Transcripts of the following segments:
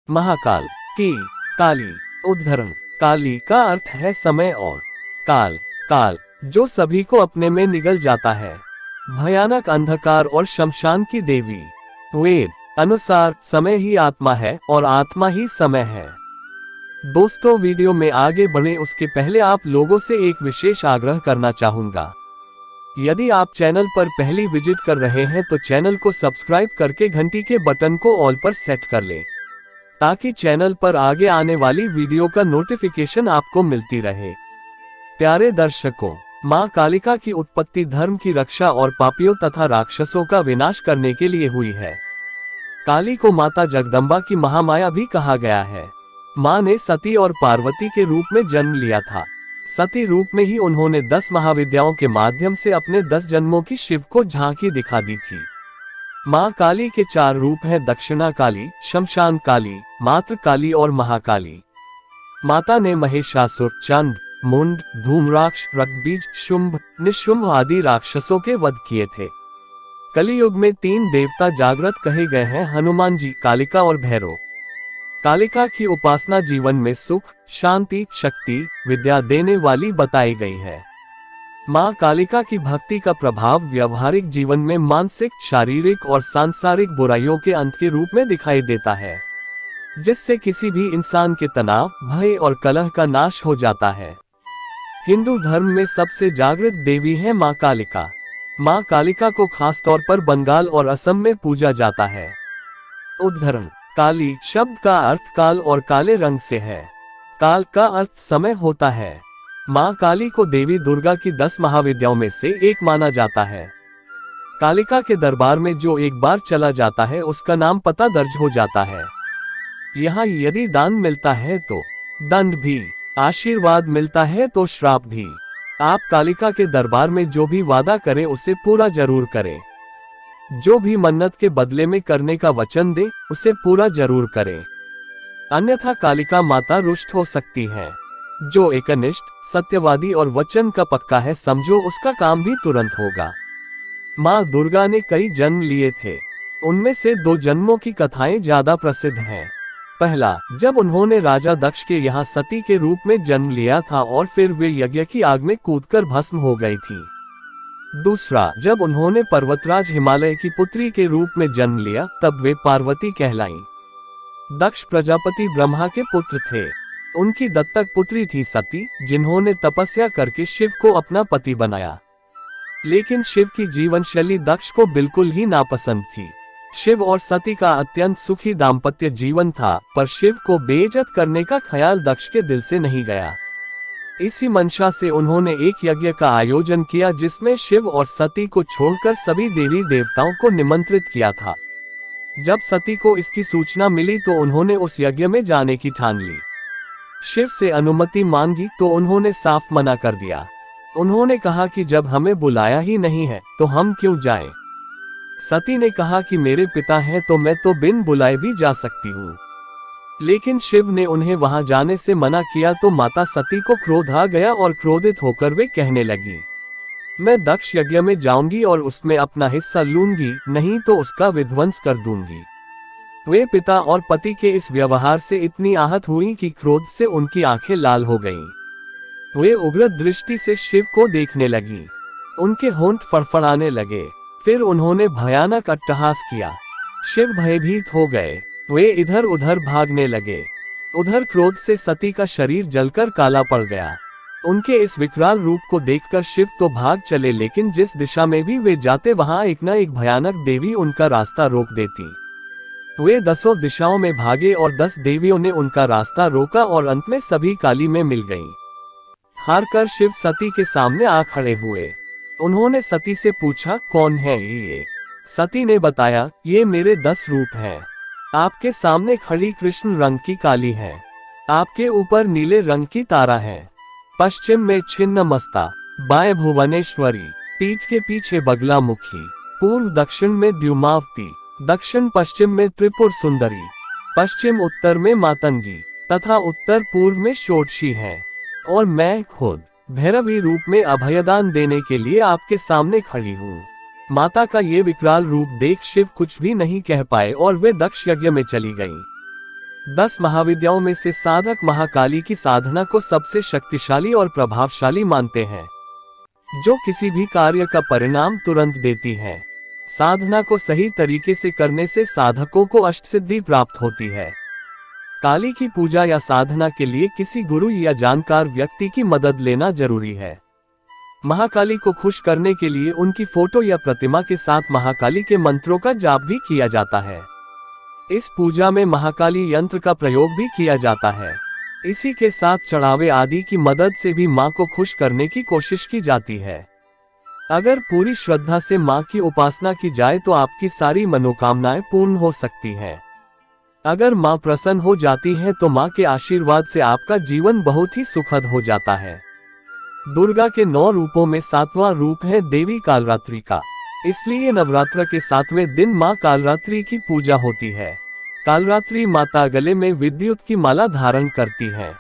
महाकाल की काली। उद्धरण। काली का अर्थ है समय और काल काल जो सभी को अपने में निगल जाता है। भयानक अंधकार और शमशान की देवी। वेद अनुसार समय ही आत्मा है और आत्मा ही समय है। दोस्तों, वीडियो में आगे बढ़े उसके पहले आप लोगों से एक विशेष आग्रह करना चाहूंगा। यदि आप चैनल पर पहली विजिट कर रहे हैं तो चैनल को सब्सक्राइब करके घंटी के बटन को ऑल पर सेट कर लें, ताकि चैनल पर आगे आने वाली वीडियो का नोटिफिकेशन आपको मिलती रहे। प्यारे दर्शकों, मां कालिका की उत्पत्ति धर्म की रक्षा और पापियों तथा राक्षसों का विनाश करने के लिए हुई है। काली को माता जगदम्बा की महामाया भी कहा गया है। मां ने सती और पार्वती के रूप में जन्म लिया था। सती रूप में ही उन्होंने 10 महाविद्याओं के माध्यम से अपने 10 जन्मों की शिव को झांकी दिखा दी थी। मां काली के 4 रूप हैं: दक्षिणा काली, शमशान काली, मातृ काली और महाकाली। माता ने महिषासुर, चंड, मुंड, धूम्राक्ष, रक्तबीज, शुंभ, निशुंभ आदि राक्षसों के वध किए थे। कलियुग में 3 देवता जागृत कहे गए हैं: हनुमान जी, कालिका और भैरव। कालिका की उपासना जीवन में सुख, शांति, शक्ति, विद्या देने वाली बताई गई है। मां कालिका की भक्ति का प्रभाव व्यवहारिक जीवन में मानसिक, शारीरिक और सांसारिक बुराइयों के अंत के रूप में दिखाई देता है, जिससे किसी भी इंसान के तनाव, भय और कलह का नाश हो जाता है। हिंदू धर्म में सबसे जागृत देवी है मां कालिका। मां कालिका को खास तौर पर बंगाल और असम में पूजा जाता है। उद्धरण। काली शब्द का अर्थ काल और काले रंग से है। काल का अर्थ समय होता है। मां काली को देवी दुर्गा की 10 महाविद्याओं में से एक माना जाता है। कालिका के दरबार में जो एक बार चला जाता है उसका नाम पता दर्ज हो जाता है। यहाँ यदि दान मिलता है तो दंड भी, आशीर्वाद मिलता है तो श्राप भी। आप कालिका के दरबार में जो भी वादा करें उसे पूरा जरूर करें। जो भी मन्नत के बदले में करने का वचन दे उसे पूरा जरूर करें, अन्यथा कालिका माता रुष्ट हो सकती है। जो एकनिष्ठ, सत्यवादी और वचन का पक्का है, समझो उसका काम भी तुरंत होगा। मां दुर्गा ने कई जन्म लिए थे। उनमें से 2 जन्मों की कथाएं ज्यादा प्रसिद्ध हैं। पहला, जब उन्होंने राजा दक्ष के यहाँ सती के रूप में जन्म लिया था और फिर वे यज्ञ की आग में कूदकर भस्म हो गई थी। दूसरा, जब उन्होंने पर्वतराज हिमालय की पुत्री के रूप में जन्म लिया तब वे पार्वती कहलाईं। दक्ष प्रजापति ब्रह्मा के पुत्र थे। उनकी दत्तक पुत्री थी सती, जिन्होंने तपस्या करके शिव को अपना पति बनाया। लेकिन शिव की जीवन शैली दक्ष को बिल्कुल ही नापसंद थी। शिव और सती का अत्यंत सुखी दाम्पत्य जीवन था, पर शिव को बेइज्जत करने का ख्याल दक्ष के दिल से नहीं गया। इसी मंशा से उन्होंने एक यज्ञ का आयोजन किया जिसमें शिव और सती को छोड़कर सभी देवी देवताओं को निमंत्रित किया था। जब सती को इसकी सूचना मिली तो उन्होंने उस यज्ञ में जाने की ठान ली। शिव से अनुमति मांगी तो उन्होंने साफ मना कर दिया। उन्होंने कहा कि जब हमें बुलाया ही नहीं है तो हम क्यों जाएं? सती ने कहा कि मेरे पिता हैं तो मैं तो बिन बुलाए भी जा सकती हूँ। लेकिन शिव ने उन्हें वहां जाने से मना किया तो माता सती को क्रोध आ गया और क्रोधित होकर वे कहने लगी, मैं दक्ष यज्ञ में जाऊंगी और उसमें अपना हिस्सा लूंगी, नहीं तो उसका विध्वंस कर दूंगी। वे पिता और पति के इस व्यवहार से इतनी आहत हुई कि क्रोध से उनकी आंखें लाल हो गईं। वे उग्र दृष्टि से शिव को देखने लगी। उनके होंठ फड़फड़ाने लगे। फिर उन्होंने भयानक अट्टहास किया। शिव भयभीत हो गए। वे इधर उधर भागने लगे। उधर क्रोध से सती का शरीर जलकर काला पड़ गया। उनके इस विकराल रूप को देखकर शिव तो भाग चले, लेकिन जिस दिशा में भी वे जाते वहां एक न एक भयानक देवी उनका रास्ता रोक देती। वे 10 दिशाओं में भागे और 10 देवियों ने उनका रास्ता रोका और अंत में सभी काली में मिल गईं। हारकर शिव सती के सामने आ खड़े हुए। उन्होंने सती से पूछा, कौन है ये? सती ने बताया, ये मेरे 10 रूप हैं। आपके सामने खड़ी कृष्ण रंग की काली है। आपके ऊपर नीले रंग की तारा है। पश्चिम में छिन्न मस्ता, बाएं भुवनेश्वरी, पीठ के पीछे बगला मुखी, पूर्व दक्षिण में द्युमावती, दक्षिण पश्चिम में त्रिपुर सुंदरी, पश्चिम उत्तर में मातंगी तथा उत्तर पूर्व में षोडशी है। और मैं खुद भैरवी रूप में अभयदान देने के लिए आपके सामने खड़ी हूँ। माता का ये विकराल रूप देख शिव कुछ भी नहीं कह पाए और वे दक्ष यज्ञ में चली गईं। 10 महाविद्याओं में से साधक महाकाली की साधना को सबसे शक्तिशाली और प्रभावशाली मानते हैं, जो किसी भी कार्य का परिणाम तुरंत देती है। साधना को सही तरीके से करने से साधकों को अष्टसिद्धि प्राप्त होती है। काली की पूजा या साधना के लिए किसी गुरु या जानकार व्यक्ति की मदद लेना जरूरी है। महाकाली को खुश करने के लिए उनकी फोटो या प्रतिमा के साथ महाकाली के मंत्रों का जाप भी किया जाता है। इस पूजा में महाकाली यंत्र का प्रयोग भी किया जाता है। इसी के साथ चढ़ावे आदि की मदद से भी मां को खुश करने की कोशिश की जाती है। अगर पूरी श्रद्धा से मां की उपासना की जाए तो आपकी सारी मनोकामनाएं पूर्ण हो सकती हैं। अगर मां प्रसन्न हो जाती है तो मां के आशीर्वाद से आपका जीवन बहुत ही सुखद हो जाता है। दुर्गा के 9 रूपों में 7वां रूप है देवी कालरात्रि का, इसलिए नवरात्र के 7वें दिन मां कालरात्रि की पूजा होती है। कालरात्रि माता गले में विद्युत की माला धारण करती हैं।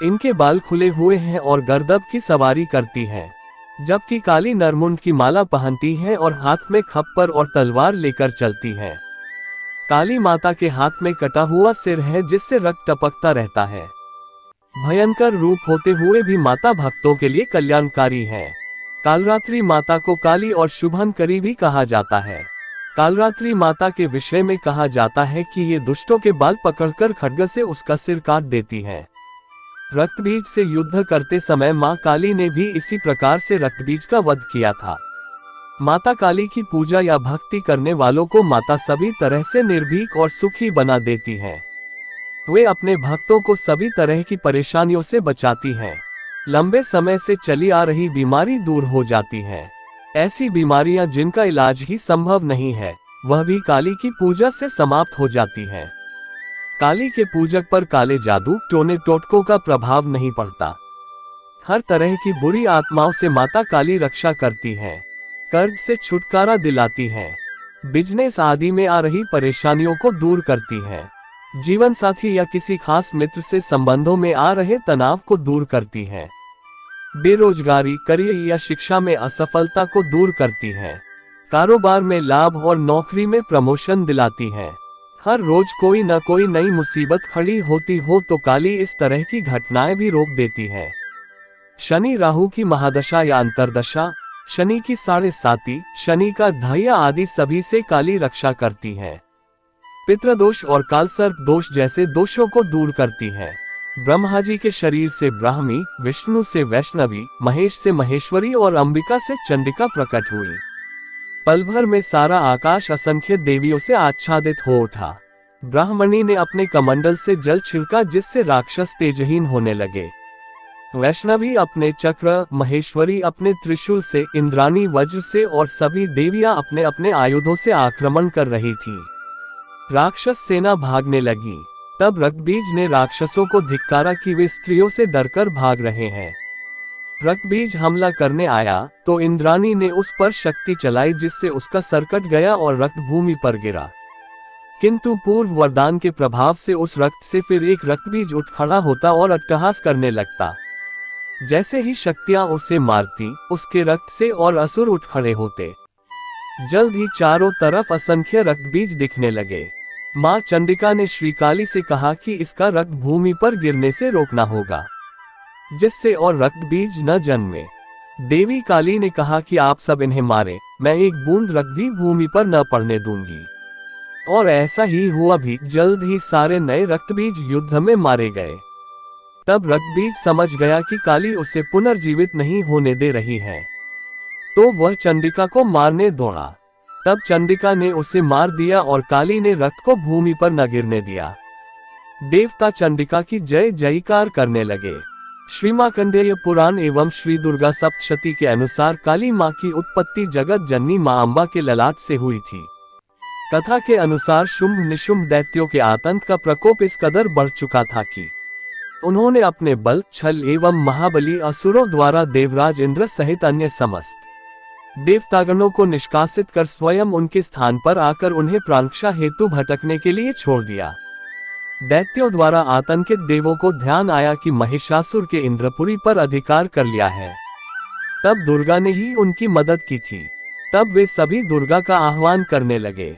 इनके बाल खुले हुए हैं और गर्दभ की सवारी करती हैं, जबकि काली नरमुंड की माला पहनती हैं और हाथ में खप्पर और तलवार लेकर चलती हैं। काली माता के हाथ में कटा हुआ सिर है जिससे रक्त टपकता रहता है। भयंकर रूप होते हुए भी माता भक्तों के लिए कल्याणकारी है। कालरात्रि माता को काली और शुभंकरी भी कहा जाता है। कालरात्रि माता के विषय में कहा जाता है कि ये दुष्टों के बाल पकड़कर खड्ग से उसका सिर काट देती हैं। रक्तबीज से युद्ध करते समय मां काली ने भी इसी प्रकार से रक्तबीज का वध किया था। माता काली की पूजा या भक्ति करने वालों को माता सभी तरह से निर्भीक और सुखी बना देती हैं। वे अपने भक्तों को सभी तरह की परेशानियों से बचाती हैं। लंबे समय से चली आ रही बीमारी दूर हो जाती है। ऐसी बीमारियां जिनका इलाज ही संभव नहीं है, वह भी काली की पूजा से समाप्त हो जाती हैं। काली के पूजक पर काले जादू टोने टोटकों का प्रभाव नहीं पड़ता। हर तरह की बुरी आत्माओं से माता काली रक्षा करती हैं, कर्ज से छुटकारा दिलाती हैं, बिजनेस आदि में आ रही परेशानियों को दूर करती हैं, जीवन साथी या किसी खास मित्र से संबंधों में आ रहे तनाव को दूर करती हैं, बेरोजगारी, करियर या शिक्षा में असफलता को दूर करती हैं, कारोबार में लाभ और नौकरी में प्रमोशन दिलाती हैं। हर रोज कोई न कोई नई मुसीबत खड़ी होती हो तो काली इस तरह की घटनाएं भी रोक देती हैं। शनि राहु की महादशा या अंतरदशा, शनि की 7.5, शनि का ढैया आदि सभी से काली रक्षा करती है। पितृदोष और कालसर्प दोष जैसे दोषों को दूर करती है। ब्रह्मा जी के शरीर से ब्राह्मी, विष्णु से वैष्णवी, महेश से महेश्वरी और अंबिका से चंडिका प्रकट हुई। पल भर में सारा आकाश असंख्य देवियों से आच्छादित हो उठा। ब्राह्मणी ने अपने कमंडल से जल छिड़का जिससे राक्षस तेजहीन होने लगे। वैष्णवी अपने चक्र, महेश्वरी अपने त्रिशूल से, इंद्राणी वज्र से और सभी देवियां अपने अपने आयुधों से आक्रमण कर रही थी। राक्षस सेना भागने लगी। तब रक्तबीज ने राक्षसों को धिक्कारा कि वे स्त्रियों से डरकर भाग रहे हैं। रक्तबीज हमला करने आया तो इंद्राणी ने उस पर शक्ति चलाई जिससे उसका सर कट गया और रक्त भूमि पर गिरा। किंतु पूर्व वरदान के प्रभाव से उस रक्त से फिर एक रक्तबीज उठ खड़ा होता और अट्टहास करने लगता। जैसे ही शक्तियां उसे मारती, उसके रक्त से और असुर उठ खड़े होते। जल्द ही चारों तरफ असंख्य रक्तबीज दिखने लगे। मां चंडिका ने श्री काली से कहा कि इसका रक्त भूमि पर गिरने से रोकना होगा, जिससे और रक्तबीज न जन्मे। देवी काली ने कहा कि आप सब इन्हें मारे, मैं एक बूंद रक्त भी भूमि पर न पड़ने दूंगी। और ऐसा ही हुआ भी। जल्द ही सारे नए रक्तबीज युद्ध में मारे गए। तब रक्तबीज समझ गया कि काली उसे पुनर्जीवित नहीं होने दे रही है, तो वह चंडिका को मारने दौड़ा। तब चंडिका ने उसे मार दिया और काली ने रक्त को भूमि पर न गिरने दिया। देवता चंडिका की जय जयकार करने लगे। श्री मार्कंडेय पुराण एवं श्री दुर्गा सप्तशती के अनुसार काली मां की उत्पत्ति जगत जननी मां अम्बा के ललाट से हुई थी। कथा के अनुसार शुंभ निशुंभ दैत्यों के आतंक का प्रकोप इस कदर बढ़ चुका था कि उन्होंने अपने बल, छल एवं महाबली असुरों द्वारा देवराज इंद्र सहित अन्य समस्त देवतागणों को निष्कासित कर स्वयं उनके स्थान पर आकर उन्हें प्राणरक्षा हेतु भटकने के लिए छोड़ दिया। दैत्यों द्वारा आतंकित देवों को ध्यान आया कि महिषासुर के इंद्रपुरी पर अधिकार कर लिया है। तब दुर्गा ने ही उनकी मदद की थी। तब वे सभी दुर्गा का आह्वान करने लगे।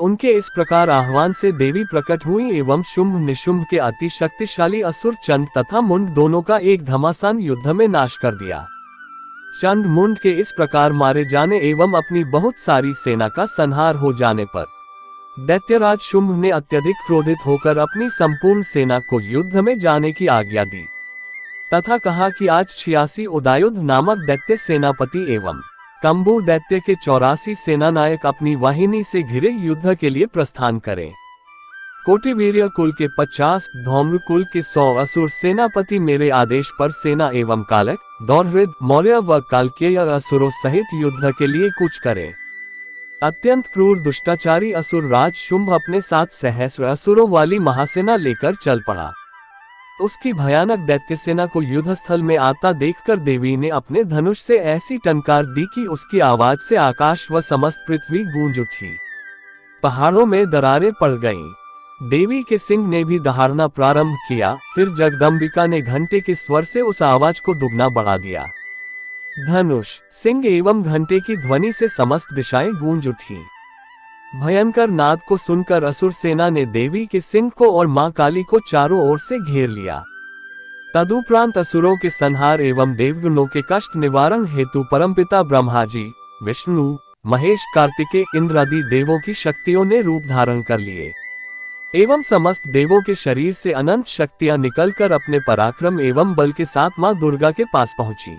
उनके इस प्रकार आह्वान से देवी प्रकट हुई एवं शुंभ निशुंभ के अति शक्तिशाली असुर चंड तथा मुंड दोनों का एक घमासान युद्ध में नाश कर दिया। चंड मुंड के इस प्रकार मारे जाने एवं अपनी बहुत सारी सेना का संहार हो जाने पर दैत्यराज शुंभ ने अत्यधिक क्रोधित होकर अपनी संपूर्ण सेना को युद्ध में जाने की आज्ञा दी तथा कहा कि आज 86 उदयुध नामक दैत्य सेनापति एवं कंबू दैत्य के 84 सेनानायक अपनी वाहिनी से घिरे युद्ध के लिए प्रस्थान करें। कोटिवीर्य कुल के 50, धौम्र कुल के 100 असुर सेनापति मेरे आदेश पर सेना एवं कालक, दौर्हृद, मौर्य व कालकेय असुरों सहित युद्ध के लिए कूच करें। अत्यंत क्रूर दुष्टाचारी असुर राज शुंभ अपने 7 सहस्र असुरों वाली महासेना लेकर चल पड़ा। उसकी भयानक दैत्य सेना को युद्धस्थल में आता देखकर देवी ने अपने धनुष से ऐसी टंकार दी कि उसकी आवाज से आकाश व समस्त पृथ्वी गूंज उठी। पहाड़ों में दरारें पड़ गईं। देवी के सिंह ने भी दहाड़ना प्रारंभ किया। फिर जगदम्बिका ने घंटे के स्वर से उस आवाज को दुगना बढ़ा दिया। धनुष, सिंह एवं घंटे की ध्वनि से समस्त दिशाएं गूंज उठी। भयंकर नाद को सुनकर असुर सेना ने देवी के सिंह को और मां काली को चारों ओर से घेर लिया। तदुपरांत असुरों के संहार एवं देवगणों के कष्ट निवारण हेतु परमपिता ब्रह्मा जी, विष्णु, महेश, कार्तिकेय, इंद्र आदि देवों की शक्तियों ने रूप धारण कर लिए एवं समस्त देवों के शरीर से अनंत शक्तियां निकलकर अपने पराक्रम एवं बल के साथ मां दुर्गा के पास पहुंची।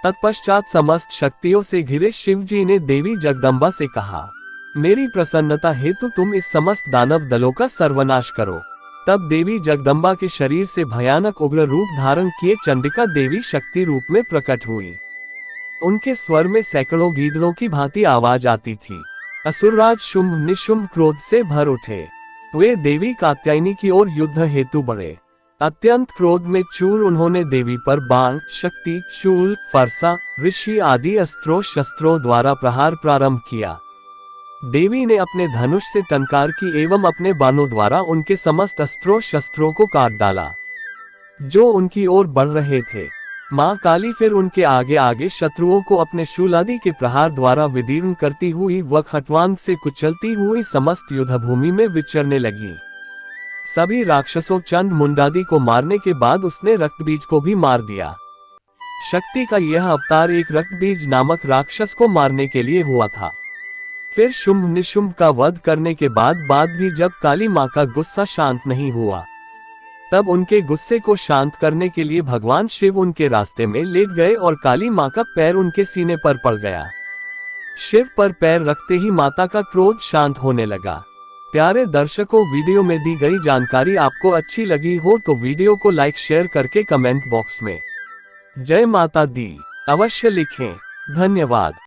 तत्पश्चात समस्त शक्तियों से घिरे शिव जी ने देवी जगदम्बा से कहा, मेरी प्रसन्नता हेतु तुम इस समस्त दानव दलों का सर्वनाश करो। तब देवी जगदम्बा के शरीर से भयानक उग्र रूप धारण किए चंडिका देवी शक्ति रूप में प्रकट हुई। उनके स्वर में सैकड़ों गीदड़ों की भांति आवाज आती थी। असुरराज शुंभ निशुंभ क्रोध से भर उठे। वे देवी कात्यायनी की ओर युद्ध हेतु बढ़े। अत्यंत क्रोध में चूर उन्होंने देवी पर बाण, शक्ति, शूल, फरसा, ऋषि आदि अस्त्रों शस्त्रों द्वारा प्रहार प्रारंभ किया। देवी ने अपने धनुष से टंकार की एवं अपने बाणों द्वारा उनके समस्त अस्त्रों शस्त्रों को काट डाला जो उनकी ओर बढ़ रहे थे। मां काली फिर उनके आगे आगे शत्रुओं को अपने शूलादि के प्रहार द्वारा विदीर्ण करती हुई व खट्वांग से कुचलती हुई समस्त युद्धभूमि में विचरने लगी। सभी राक्षसों चंड मुंडादि को मारने के बाद उसने रक्तबीज को भी मार दिया। शक्ति का यह अवतार एक रक्तबीज नामक राक्षस को मारने के लिए हुआ था। फिर शुंभ निशुंभ का वध करने के बाद भी जब काली मां का गुस्सा शांत नहीं हुआ, तब उनके गुस्से को शांत करने के लिए भगवान शिव उनके रास्ते में लेट गए और काली मां का पैर उनके सीने पर पड़ गया। शिव पर पैर रखते ही माता का क्रोध शांत होने लगा। प्यारे दर्शकों, वीडियो में दी गई जानकारी आपको अच्छी लगी हो तो वीडियो को लाइक शेयर करके कमेंट बॉक्स में जय माता दी अवश्य लिखें। धन्यवाद।